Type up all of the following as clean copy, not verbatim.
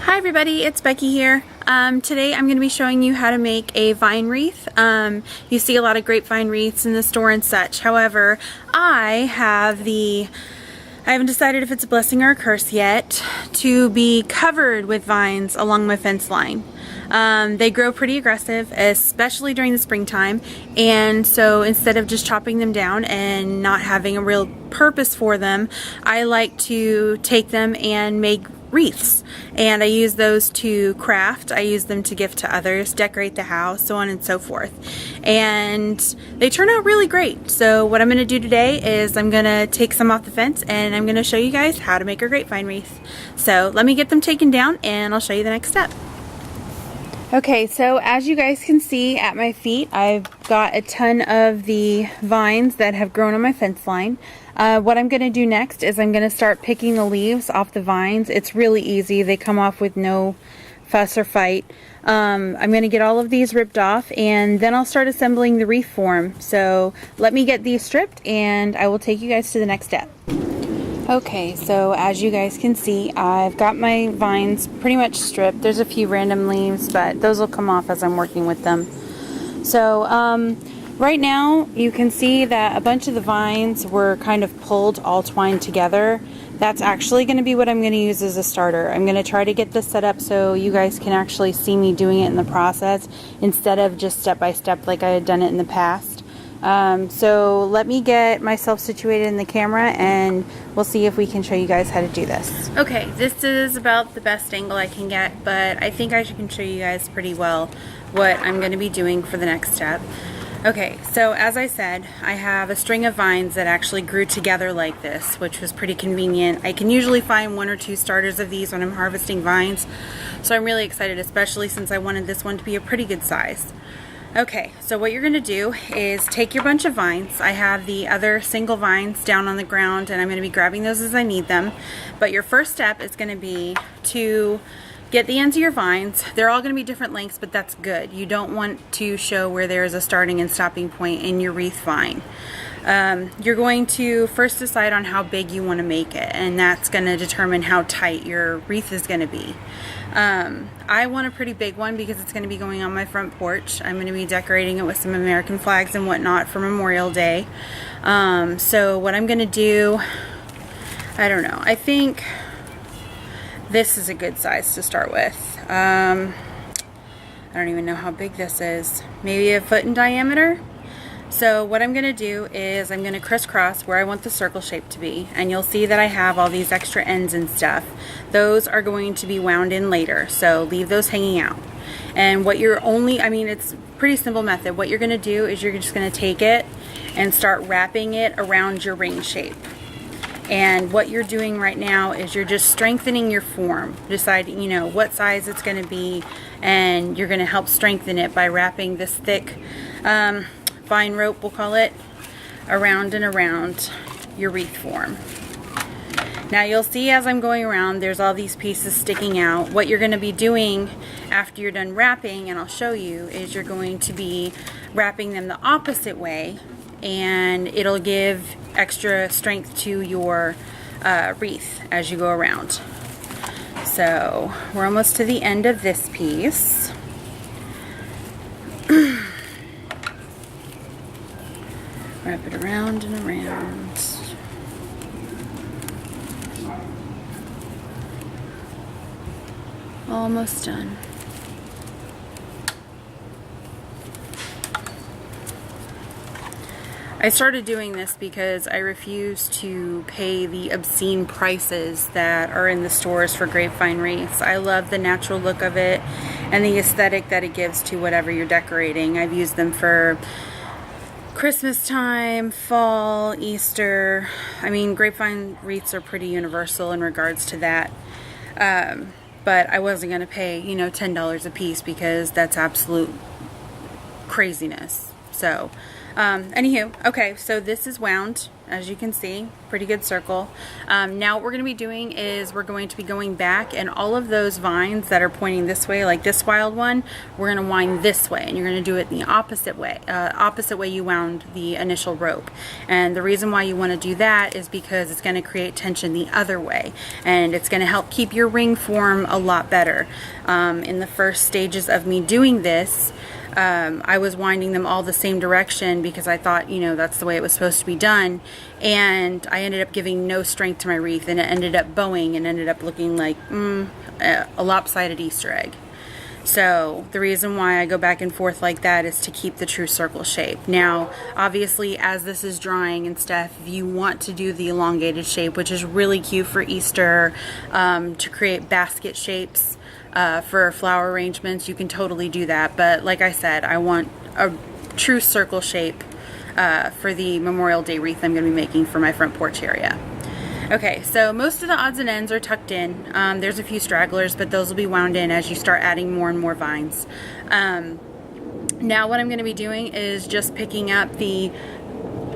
Hi everybody, it's Becky here. Today I'm going to be showing you how to make a vine wreath. You see a lot of grapevine wreaths in the store and such. However, I haven't decided if it's a blessing or a curse yet to be covered with vines along my fence line. They grow pretty aggressive, especially during the springtime, and so instead of just chopping them down and not having a real purpose for them, I like to take them and make wreaths, and I use those to craft. I use them to gift to others, decorate the house, so on and so forth, and they turn out really great. So what I'm going to do today is I'm going to take some off the fence and I'm going to show you guys how to make a grapevine wreath. So let me get them taken down and I'll show you the next step. Okay, so as you guys can see at my feet, I've got a ton of the vines that have grown on my fence line. What I'm going to do next is I'm going to start picking the leaves off the vines. It's really easy. They come off with no fuss or fight. I'm going to get all of these ripped off and then I'll start assembling the wreath form. So let me get these stripped and I will take you guys to the next step. Okay, so as you guys can see, I've got my vines pretty much stripped. There's a few random leaves, but those will come off as I'm working with them. So right now you can see that a bunch of the vines were kind of pulled, all twined together. That's actually going to be what I'm going to use as a starter. I'm going to try to get this set up so you guys can actually see me doing it in the process instead of just step by step like I had done it in the past. So let me get myself situated in the camera and we'll see if we can show you guys how to do this. Okay, this is about the best angle I can get, but I think I can show you guys pretty well what I'm going to be doing for the next step. Okay, so as I said, I have a string of vines that actually grew together like this, which was pretty convenient. I can usually find 1 or 2 starters of these when I'm harvesting vines, so I'm really excited, especially since I wanted this one to be a pretty good size. Okay, so what you're going to do is take your bunch of vines. I have the other single vines down on the ground and I'm going to be grabbing those as I need them. But your first step is going to be to get the ends of your vines. They're all going to be different lengths, but that's good. You don't want to show where there is a starting and stopping point in your wreath vine. You're going to first decide on how big you want to make it, and that's going to determine how tight your wreath is going to be. I want a pretty big one because it's going to be going on my front porch. I'm going to be decorating it with some American flags and whatnot for Memorial Day. So what I'm going to do, I don't know, I think this is a good size to start with. I don't even know how big this is. Maybe a foot in diameter? So what I'm going to do is I'm going to crisscross where I want the circle shape to be, and you'll see that I have all these extra ends and stuff. Those are going to be wound in later, so leave those hanging out. And what you're it's a pretty simple method. What you're going to do is you're just going to take it and start wrapping it around your ring shape. And what you're doing right now is you're just strengthening your form, deciding, what size it's going to be, and you're going to help strengthen it by wrapping this thick vine rope, we'll call it, around and around your wreath form. Now you'll see as I'm going around there's all these pieces sticking out. What you're going to be doing after you're done wrapping, and I'll show you, is you're going to be wrapping them the opposite way, and it'll give extra strength to your wreath as you go around. So we're almost to the end of this piece. Wrap it around and around. Almost done. I started doing this because I refuse to pay the obscene prices that are in the stores for grapevine wreaths. I love the natural look of it and the aesthetic that it gives to whatever you're decorating. I've used them for Christmas time, fall, Easter. I mean, grapevine wreaths are pretty universal in regards to that. But I wasn't going to pay, $10 a piece because that's absolute craziness. So Anywho, okay, so this is wound, as you can see, pretty good circle. Now what we're going to be doing is we're going to be going back, and all of those vines that are pointing this way, like this wild one, we're going to wind this way, and you're going to do it the opposite way you wound the initial rope. And the reason why you want to do that is because it's going to create tension the other way, and it's going to help keep your ring form a lot better. In the first stages of me doing this, I was winding them all the same direction because I thought, you know, that's the way it was supposed to be done, and I ended up giving no strength to my wreath, and it ended up bowing and ended up looking like a lopsided Easter egg. So the reason why I go back and forth like that is to keep the true circle shape. Now, obviously, as this is drying and stuff, if you want to do the elongated shape, which is really cute for Easter, to create basket shapes, for flower arrangements, you can totally do that. But like I said, I want a true circle shape for the Memorial Day wreath I'm going to be making for my front porch area. Okay, so most of the odds and ends are tucked in. There's a few stragglers, but those will be wound in as you start adding more and more vines. Now what I'm going to be doing is just picking up the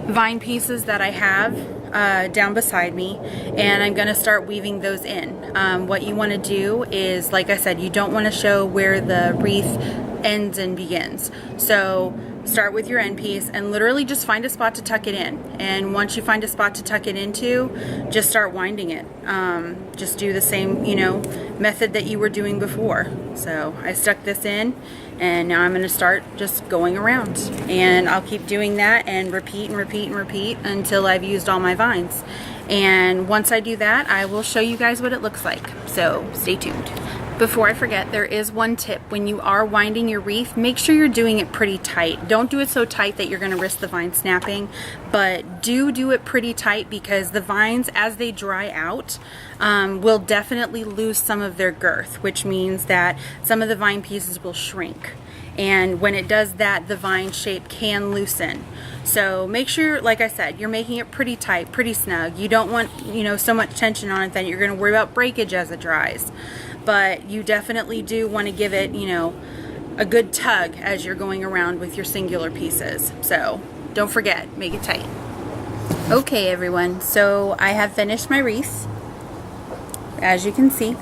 vine pieces that I have down beside me, and I'm going to start weaving those in. What you want to do is, like I said, you don't want to show where the wreath ends and begins. So start with your end piece and literally just find a spot to tuck it in. And once you find a spot to tuck it into, just start winding it. Just do the same, you know, method that you were doing before. So I stuck this in, and now I'm going to start just going around, and I'll keep doing that and repeat and repeat and repeat until I've used all my vines. And once I do that, I will show you guys what it looks like. So stay tuned. Before I forget, there is one tip. When you are winding your wreath, make sure you're doing it pretty tight. Don't do it so tight that you're going to risk the vine snapping, but do it pretty tight, because the vines, as they dry out, will definitely lose some of their girth, which means that some of the vine pieces will shrink. And when it does that, the vine shape can loosen. So make sure, like I said, you're making it pretty tight, pretty snug. You don't want, you know, so much tension on it that you're going to worry about breakage as it dries. But you definitely do want to give it, you know, a good tug as you're going around with your singular pieces. So don't forget, make it tight. Okay, everyone, so I have finished my wreath, as you can see.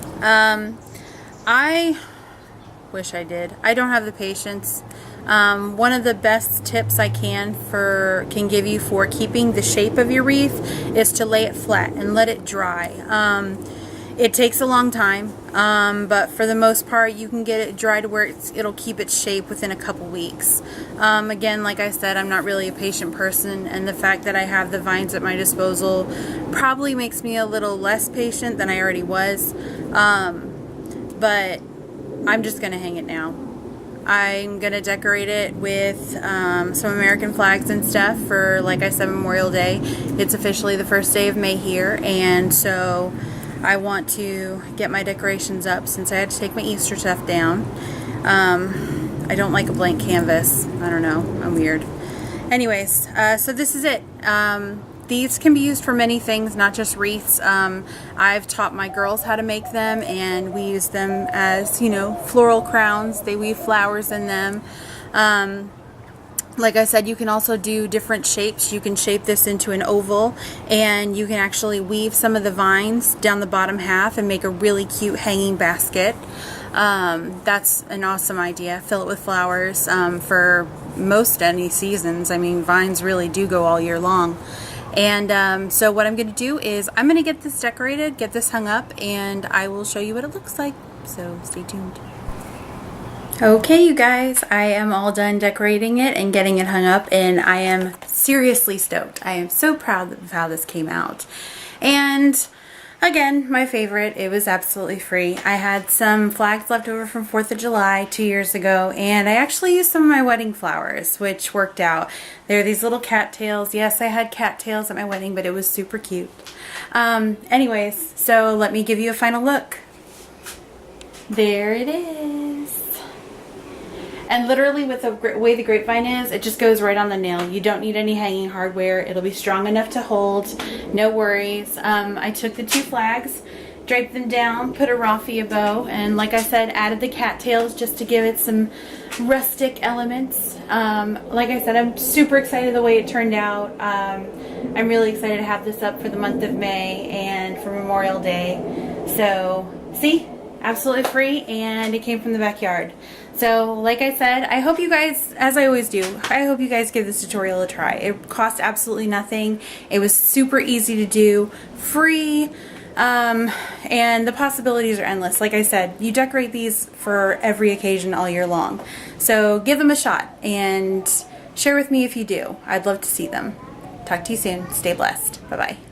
I wish I did. I don't have the patience. One of the best tips I can give you for keeping the shape of your wreath is to lay it flat and let it dry. It takes a long time, but for the most part, you can get it dry to where it'll keep its shape within a couple weeks. Again, like I said, I'm not really a patient person, and the fact that I have the vines at my disposal probably makes me a little less patient than I already was. But I'm just going to hang it now. I'm going to decorate it with some American flags and stuff for, like I said, Memorial Day. It's officially the first day of May here, and so I want to get my decorations up since I had to take my Easter stuff down. I don't like a blank canvas. I don't know. I'm weird. Anyways, so this is it. These can be used for many things, not just wreaths. I've taught my girls how to make them, and we use them as, you know, floral crowns. They weave flowers in them. Like I said, you can also do different shapes. You can shape this into an oval, and you can actually weave some of the vines down the bottom half and make a really cute hanging basket. That's an awesome idea. Fill it with flowers for most any seasons. I mean, vines really do go all year long. And so what I'm going to do is I'm going to get this decorated, get this hung up, and I will show you what it looks like. So stay tuned. Okay, you guys, I am all done decorating it and getting it hung up, and I am seriously stoked. I am so proud of how this came out. And again, my favorite, it was absolutely free. I had some flags left over from 4th of July 2 years ago, and I actually used some of my wedding flowers, which worked out. They're these little cattails. Yes, I had cattails at my wedding, but it was super cute. Anyways, so let me give you a final look. There it is. And literally, with the way the grapevine is, it just goes right on the nail. You don't need any hanging hardware. It'll be strong enough to hold. No worries. I took the two flags, draped them down, put a raffia bow, and like I said, added the cattails just to give it some rustic elements. Like I said, I'm super excited the way it turned out. I'm really excited to have this up for the month of May and for Memorial Day. So, see? Absolutely free, and it came from the backyard. So, like I said, I hope you guys, as I always do, I hope you guys give this tutorial a try. It cost absolutely nothing. It was super easy to do, free, and the possibilities are endless. Like I said, you decorate these for every occasion all year long. So give them a shot and share with me if you do. I'd love to see them. Talk to you soon. Stay blessed. Bye-bye.